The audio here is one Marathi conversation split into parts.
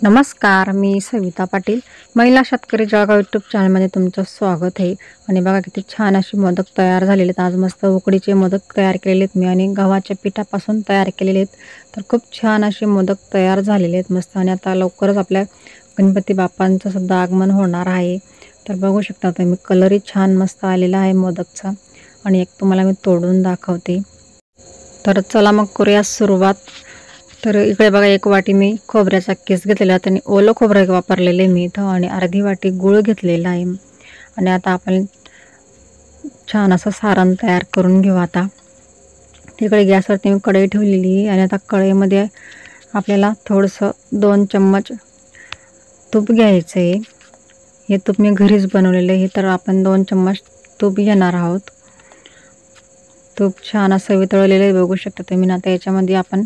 नमस्कार, मी सविता पाटील. महिला शेतकरी जळगाव यूट्यूब चॅनलमध्ये तुमचं स्वागत आहे. आणि बघा किती छान अशी मोदक तयार झालेले आहेत. आज मस्त उकडीचे मोदक तयार केलेले आहेत मी आणि गव्हाच्या पिठापासून तयार केलेले आहेत. तर खूप छान असे मोदक तयार झालेले आहेत मस्त. आणि आता लवकरच आपल्या गणपती बाप्पांचं सुद्धा आगमन होणार आहे. तर बघू शकता तुम्ही, कलरही छान मस्त आलेला आहे मोदकचा. आणि एक तुम्हाला मी तोडून दाखवते. तर चला मग करूया सुरुवात. तर इकडे बघा, एक वाटी मी खोबऱ्याचा किस घेतलेला आहे. त्यांनी ओलं खोबरं वापरलेले मी इथं. आणि अर्धी वाटी गूळ घेतलेला आहे. आणि आता आपण छान असं सारण तयार करून घेऊ. आता तिकडे गॅसवरती मी कढई ठेवलेली आहे. आणि आता कढईमध्ये आपल्याला थोडंसं 2 चम्मच तूप घ्यायचं आहे. हे तूप मी घरीच बनवलेलं आहे. तर आपण 2 चम्मच तूप घेणार आहोत. तूप छान असं वितळलेलं आहे, बघू शकता तुम्ही. आता याच्यामध्ये आपण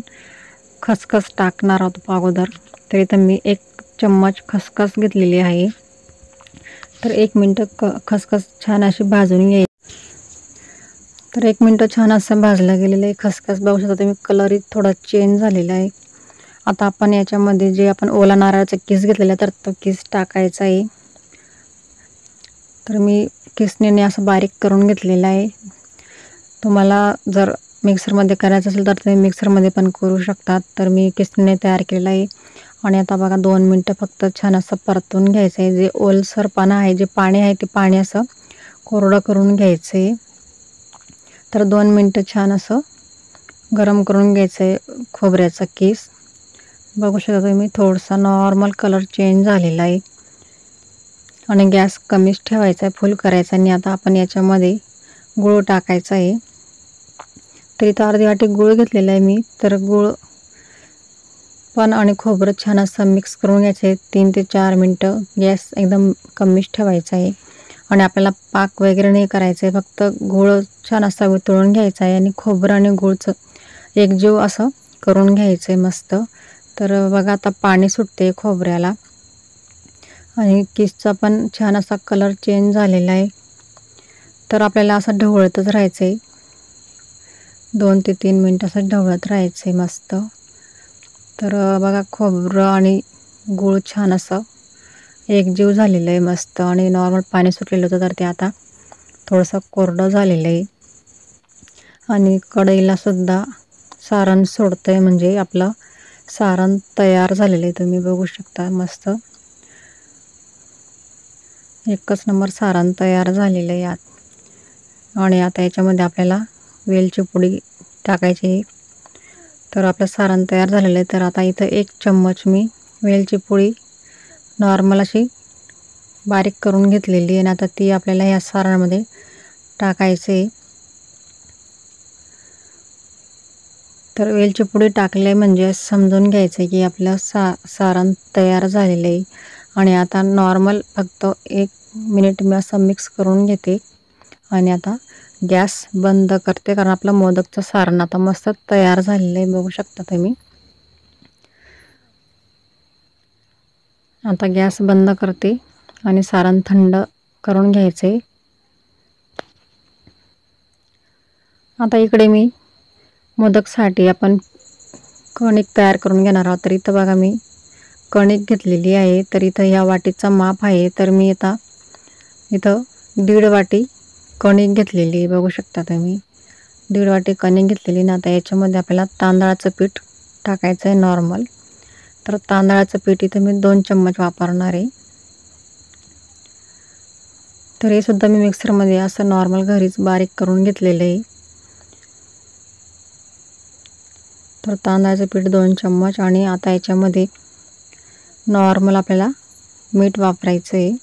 खसखस टाकणार आहोत अगोदर. तर इथं मी 1 चम्मच खसखस घेतलेली आहे. तर 1 मिनटं खसखस छान अशी भाजून घ्यायची. तर 1 मिनटं छान असं भाजलं गेलेलं आहे खसखस. बघू शकता तुम्ही, कलरही थोडा चेंज झालेला आहे. आता आपण याच्यामध्ये जे आपण ओला नारळाचा किस घेतलेला तर तो किस टाकायचा आहे. तर मी किसणीने असं बारीक करून घेतलेला आहे. तुम्हाला जर मिक्सरमध्ये करायचं असेल तर तुम्ही मिक्सरमध्ये पण करू शकतात. तर मी किसणीने तयार केलेला आहे. आणि आता बघा 2 मिनटं फक्त छान असं परतून घ्यायचं आहे. जे ओलसरपणा आहे, जे पाणी आहे ते पाणी असं कोरडं करून घ्यायचं आहे. तर 2 मिनटं छान असं गरम करून घ्यायचं आहे खोबऱ्याचा किस. बघू शकता तुम्ही, थोडासा नॉर्मल कलर चेंज झालेला आहे. आणि गॅस कमीच ठेवायचा आहे, फुल करायचा. आणि आता आपण याच्यामध्ये गूळ टाकायचा आहे. तर इथं अर्धी वाटी गूळ घेतलेला आहे मी. तर गूळ पण आणि खोबरं छान असं मिक्स करून घ्यायचं आहे. 3 ते 4 मिनटं गॅस एकदम कमीच ठेवायचा आहे. आणि आपल्याला पाक वगैरे नाही करायचं आहे, फक्त गूळ छान असा वितळून घ्यायचा आहे. आणि खोबरं आणि गूळचं एकजीव असं करून घ्यायचं आहे मस्त. तर बघा, आता पाणी सुटते खोबऱ्याला. आणि किसचा पण छान असा कलर चेंज झालेला आहे. तर आपल्याला असं ढवळतच राहायचं आहे. 2 ते 3 मिनटं असं ढवळत राहायचं आहे मस्त. तर बघा, खोबरं आणि गूळ छान असं एकजीव झालेलं आहे मस्त. आणि नॉर्मल पाणी सुटलेलं होतं, तर ते आता थोडंसं कोरडं झालेलं आहे. आणि कढईला सुद्धा सारण सोडतं आहे, म्हणजे आपलं सारण तयार झालेलं आहे. तुम्ही बघू शकता मस्त. एकच नंबर सारण तयार झालेलं आहे यात. आणि आता याच्यामध्ये आपल्याला वेलची पुडी टाकायची आहे. तर आपलं सारण तयार झालेलं आहे. तर आता इथं 1 चम्मच मी वेलची पुडी नॉर्मल अशी बारीक करून घेतलेली आहे. आणि आता ती आपल्याला या सारणामध्ये टाकायचं आहे. तर वेलची पुडी टाकले म्हणजे समजून घ्यायचं आहे की आपलं सारण तयार झालेलं आहे. आणि आता नॉर्मल फक्त 1 मिनिट मी असं मिक्स करून घेते. आणि आता गॅस बंद करते, कारण आपलं मोदकचं सारण आता मस्त तयार झालेलं आहे, बघू शकता तुम्ही. आता गॅस बंद करते आणि सारण थंड करून घ्यायचे. आता इकडे मी मोदकसाठी आपण कणिक तयार करून घेणार आहोत. तर इथं बघा, मी कणिक घेतलेली आहे. तर इथं ह्या वाटीचा माप आहे. तर मी इथं 1.5 वाटी कणिक घेतलेली आहे, बघू शकता तुम्ही. 1.5 वाटी कणिक घेतलेली ना. आता याच्यामध्ये आपल्याला तांदळाचं पीठ टाकायचं आहे नॉर्मल. तर तांदळाचं पीठ इथं मी 2 चम्मच वापरणार आहे. तर हे सुद्धा मी मिक्सरमध्ये असं नॉर्मल घरीच बारीक करून घेतलेलं आहे. तर तांदळाचं पीठ 2 चम्मच. आणि आता याच्यामध्ये नॉर्मल आपल्याला मीठ वापरायचं आहे.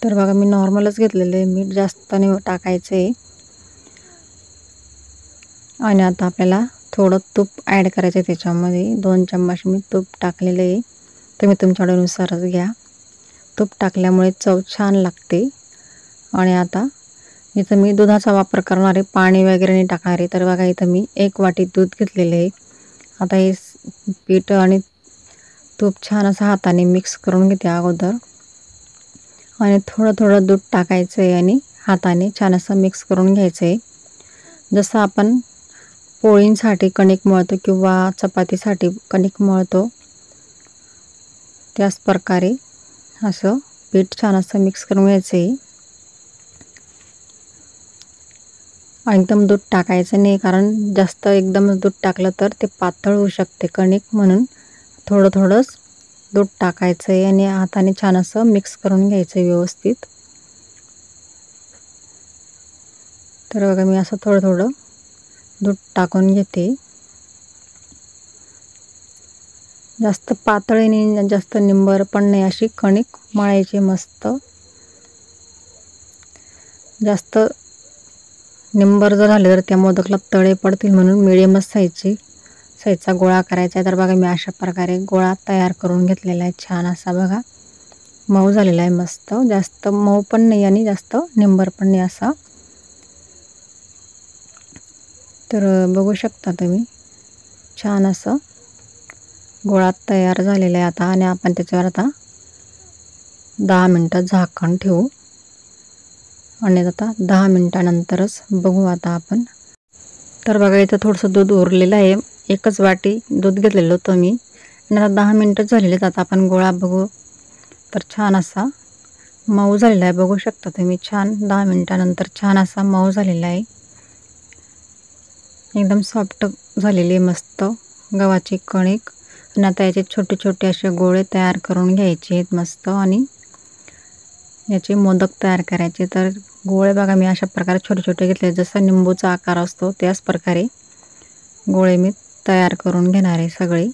तर बघा, मी नॉर्मलच घेतलेलं आहे, मीठ जास्त नाही टाकायचं आहे. आणि आता आपल्याला थोडं तूप ॲड करायचं आहे त्याच्यामध्ये. 2 चम्मच मी तूप टाकलेलं आहे. तुम्ही तुमच्या आवडीनुसारच घ्या. तूप टाकल्यामुळे चव छान लागते. आणि आता इथं मी दुधाचा वापर करणार आहे, पाणी वगैरे नाही टाकणार आहे. तर बघा, इथं मी 1 वाटी दूध घेतलेलं आहे. आता हे पीठ आणि तूप छान असं हाताने मिक्स करून घेते अगोदर. आणि थोडं थोडं दूध टाकायचं आहे आणि हाताने छान असं मिक्स करून घ्यायचं आहे. जसं आपण पोळींसाठी कणिक मळतो किंवा चपातीसाठी कणिक मळतो त्याच प्रकारे असं पीठ छान असं मिक्स करून घ्यायचं आहे. एकदम दूध टाकायचं नाही, कारण जास्त एकदम दूध टाकलं तर ते पातळ होऊ शकते कणिक, म्हणून थोडं थोडंच दूध टाकायचं आहे आणि हाताने छान असं मिक्स करून घ्यायचं आहे व्यवस्थित. तर बघा मी असं थोडं थोडं दूध टाकून घेते. जास्त पातळ नाही जास्त निंबर पण नाही, अशी कणिक मळायची मस्त. जास्त निंबर जर झाले तर त्या मोदकला तळे पडतील, म्हणून मिडियमच साईजचा गोळा करायचा आहे. तर बघा मी अशा प्रकारे गोळा तयार करून घेतलेला आहे. छान असा बघा मऊ झालेला आहे मस्त. जास्त मऊ पण नाही आणि जास्त निंबर पण नाही असा. तर बघू शकता तुम्ही छान असं गोळा तयार झालेला आहे आता. आणि आपण त्याच्यावर आता 10 मिनटं झाकण ठेवू आणि आता 10 मिनटानंतरच बघू आता आपण. तर बघा इथं थोडंसं दूध उरलेलं आहे. एकच वाटी दूध घेतलेलं होतं मी आणि आता 10 मिनटं झालेले आहेत. आता आपण गोळा बघू तर छान असा मऊ झालेला आहे. बघू शकता तुम्ही छान 10 मिनटानंतर छान असा मऊ झालेला आहे. एकदम सॉफ्ट झालेली मस्त गव्हाची कणिक. आणि आता याचे छोटे छोटे असे गोळे तयार करून घ्यायचे आहेत मस्त, आणि याचे मोदक तयार करायचे. तर गोळे बघा मी अशा प्रकारे छोटे छोटे घेतले, जसा निंबूचा आकार असतो त्याच प्रकारे गोळे मी तयार करून घेणार आहे सगळे.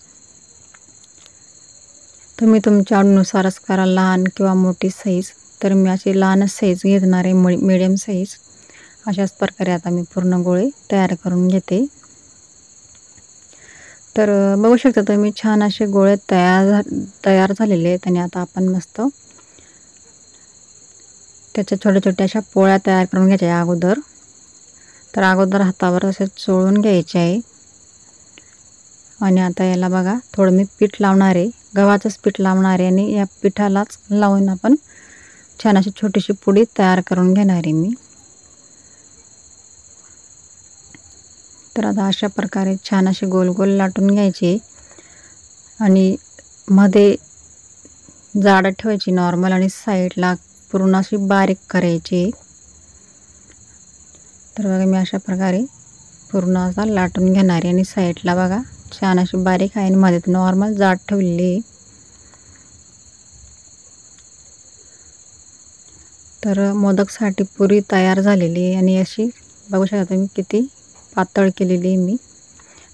तुम्ही तुमच्या आवडीनुसारच करा, लहान किंवा मोठी साईज. तर मी अशी लहानच साईज घेणार आहे, मिडियम साईज. अशाच प्रकारे आता मी पूर्ण गोळे तयार करून घेते. तर बघू शकता तुम्ही छान असे गोळे तयार झालेले आहेत. आणि आता आपण मस्त त्याच्या छोट्या छोट्या अशा पोळ्या तयार करून घ्यायच्या अगोदर. तर अगोदर हातावर असे चोळून घ्यायचे आहे. आणि आता याला बघा थोडं मी पीठ लावणार आहे, गव्हाचंच पीठ लावणार आहे. आणि या पिठालाच लावून आपण छान अशी छोटीशी पुडी तयार करून घेणार आहे मी. तर आता अशा प्रकारे छान असे गोल गोल लाटून घ्यायचे आणि मध्ये जाड ठेवायची नॉर्मल, आणि साईडला पूर्ण अशी बारीक करायची. तर बघा मी अशा प्रकारे पूर्ण असा लाटून घेणार आहे आणि साईडला बघा छान अशी बारीक आहे आणि मध्ये नॉर्मल जाड ठेवलेली आहे. तर मोदकसाठी पुरी तयार झालेली आहे आणि अशी बघू शकता तुम्ही किती पातळ केलेली आहे मी.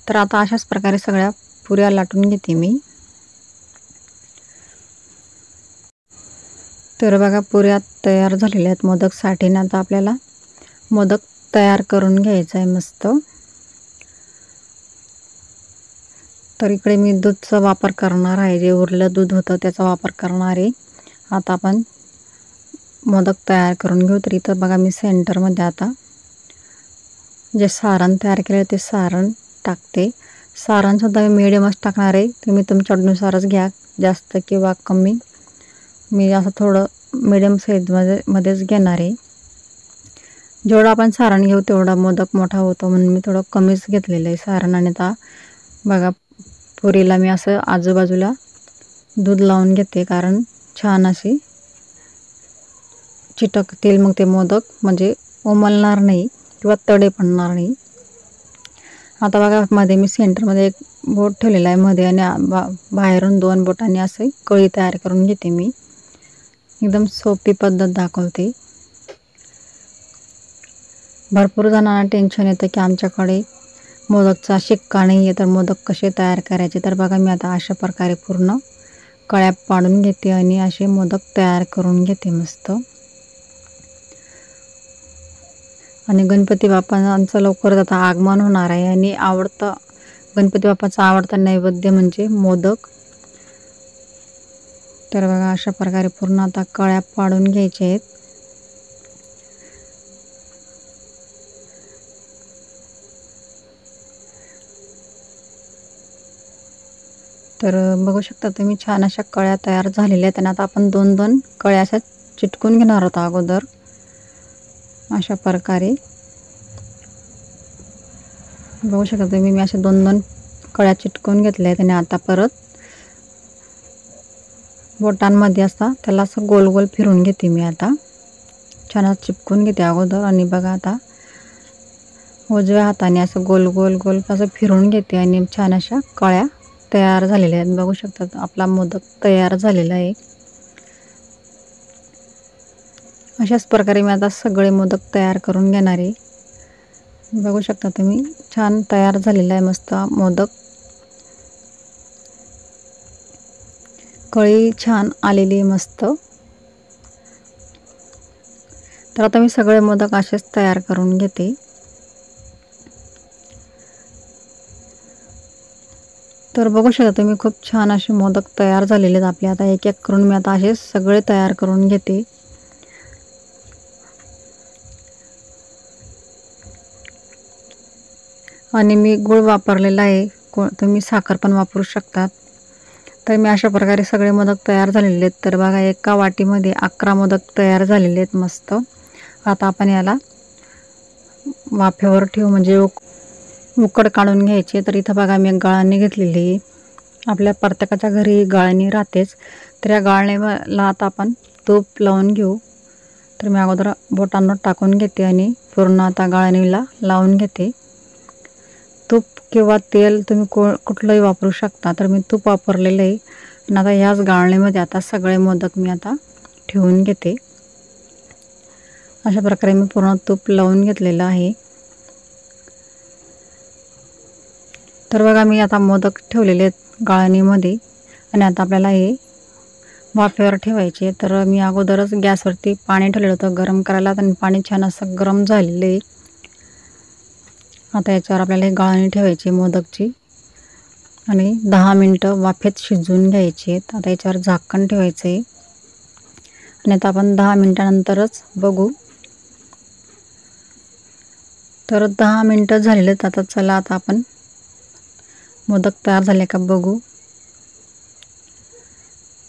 तर आता अशाच प्रकारे सगळ्या पुऱ्या लाटून घेते मी. तर बघा पुऱ्या तयार झालेल्या आहेत मोदकसाठी. ना आता आपल्याला मोदक तयार करून घ्यायचा आहे मस्त. तर इकडे मी दूधचा वापर करणार आहे, जे उरलं दूध होतं त्याचा वापर करणार आहे. आता आपण मोदक तयार करून घेऊ. तर इथं बघा मी सेंटरमध्ये आता जे सारण तयार केलं ते सारण टाकते. सारणसुद्धा मी मिडियमच टाकणार आहे, तुम्ही तुमच्या आवडीनुसारच घ्या, जास्त किंवा कमी. मी असं थोडं मिडियम साईजमध्येच घेणार आहे. जेवढं आपण सारण घेऊ तेवढा मोदक मोठा होतो, म्हणून मी थोडं कमीच घेतलेलं आहे सारण. आणि आता बघा पुरीला मी असं आजूबाजूला दूध लावून घेते, कारण छान अशी चिटकतील मग ते मोदक, म्हणजे उमलणार नाही किंवा तडे पडणार नाही. आता बघा मध्ये मी सेंटरमध्ये एक बोट ठेवलेला आहे मध्ये, आणि बाहेरून 2 बोटांनी असे कळी तयार करून घेते मी. एकदम सोपी पद्धत दाखवते. भरपूर जणांना टेन्शन येतं की आमच्याकडे मोदकचा शिक्का नाही आहे, तर मोदक कसे तयार करायचे. तर बघा मी आता अशा प्रकारे पूर्ण कळ्या पाडून घेते आणि असे मोदक तयार करून घेते मस्त. आणि गणपती बाप्पांचं लवकरच आता आगमन होणार आहे, आणि गणपती बाप्पाचा आवडता नैवेद्य म्हणजे मोदक. तर बघा अशा प्रकारे पूर्ण आता कळ्या पाडून घ्यायच्या आहेत. तर बघू शकता तुम्ही छान अशा कळ्या तयार झालेल्या आहेत. आणि आता आपण 2-2 कळ्या अशा चिटकून घेणार आहोत अगोदर अशा प्रकारे. बघू शकता तुम्ही, मी अशा 2-2 कळ्या चिटकवून घेतल्या आहेत आणि आता परत बोटांमध्ये असता त्याला असं गोल गोल फिरून घेते मी. आता छान चिपकून घेते अगोदर आणि बघा आता उजव्या हाताने असं गोल गोल गोल असं फिरून घेते आणि छान अशा कळ्या तयार झालेल्या आहेत. बघू शकता आपला मोदक तयार झालेला आहे. अशाच प्रकारे मी आता सगळे मोदक तयार करून घेणार आहे. बघू शकता तुम्ही, छान तयार झालेला आहे मस्त मोदक. कळी छान आलेली मस्त. तर आता मी सगळे मोदक असेच तयार करून घेते. तर बघू शकता तुम्ही, खूप छान असे मोदक तयार झालेले आहेत आपले. आता एक एक करून मी आता असे सगळे तयार करून घेते. आणि मी गूळ वापरलेला आहे, तुम्ही साखर पण वापरू शकतात. तर मी अशा प्रकारे सगळे मोदक तयार झालेले आहेत. तर बघा, एका वाटीमध्ये 11 मोदक तयार झालेले आहेत मस्त. आता आपण याला वाफेवर ठेवू, म्हणजे उकड काढून घ्यायची. तर इथं बघा मी एक गाळणी घेतलेली. आपल्या प्रत्येकाच्या घरी गाळणी राहतेच. तर या गाळणीला आता आपण तूप लावून घेऊ. तर मी अगोदर बोटांवर टाकून घेते आणि पूर्ण आता गाळणीला लावून घेते. तूप किंवा तेल तुम्ही कुठलंही वापरू शकता. तर मी तूप वापरलेलं आहे. आणि आता ह्याच गाळणीमध्ये आता सगळे मोदक मी आता ठेवून घेते. अशा प्रकारे मी पूर्ण तूप लावून घेतलेलं आहे. तर बघा, मी आता मोदक ठेवलेले आहेत गाळणीमध्ये आणि आता आपल्याला हे वाफेवर ठेवायचे. तर मी अगोदरच गॅसवरती पाणी ठेवलेलं होतं गरम करायला आणि पाणी छान असं गरम झालेलं आहे. आता याच्यावर आपल्याला हे गाळणी ठेवायची मोदकची आणि 10 मिनटं वाफेत शिजवून घ्यायची आहेत. आता याच्यावर झाकण ठेवायचं आहे आणि आता आपण 10 मिनटानंतरच बघू. तर 10 मिनटं झालेले आहेत. आता चला, आता आपण मोदक तयार झाले का बघू.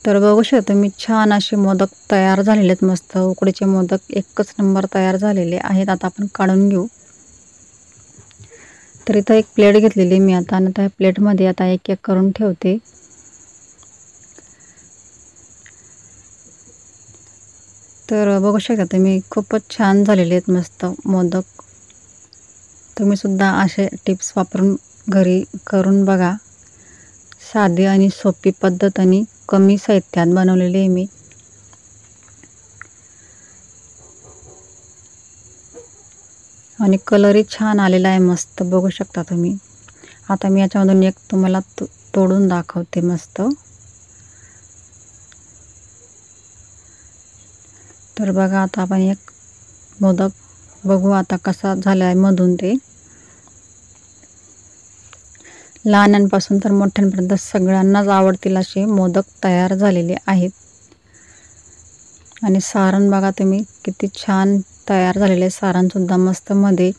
तर बघू शकता मी, छान असे मोदक तयार झालेले आहेत मस्त. उकडीचे मोदक एकच नंबर तयार झालेले आहेत. आता आपण काढून घेऊ. तर इथं एक प्लेट घेतलेली मी आता आणि त्या प्लेटमध्ये आता एक एक करून ठेवते. तर बघू शकता तुम्ही, खूपच छान झालेले आहेत मस्त मोदक. तुम्ही सुद्धा असे टिप्स वापरून घरी करून बघा. साधी आणि सोपी पद्धत आणि कमी साहित्यात बनवलेली आहे मी. आणि कलरही छान आलेला आहे मस्त, बघू शकता तुम्ही. आता मी याच्यामधून एक तुम्हाला तोडून दाखवते मस्त. तर बघा, आता आपण एक मोदक बघू आता कसा झाला आहे मधून ते. लहानांपासून तर मोठ्यांपर्यंत सगळ्यांनाच आवडतील असे मोदक तयार झालेले आहेत. आणि सारण बघा तुम्ही, किती छान तयार झालेले आहे. सारणसुद्धा मस्त मध्ये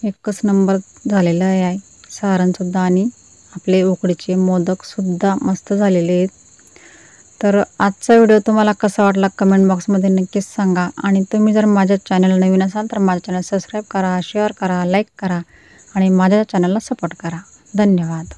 एकच नंबर झालेलं आहे सारणसुद्धा. आणि आपले उकडीचे मोदकसुद्धा मस्त झालेले आहेत. तर आजचा व्हिडिओ तुम्हाला कसा वाटला कमेंट बॉक्समध्ये नक्कीच सांगा. आणि तुम्ही जर माझ्या चॅनल नवीन असाल तर माझ्या चॅनल सबस्क्राईब करा, शेअर करा, लाईक करा आणि माझ्या चॅनलला सपोर्ट करा. धन्यवाद.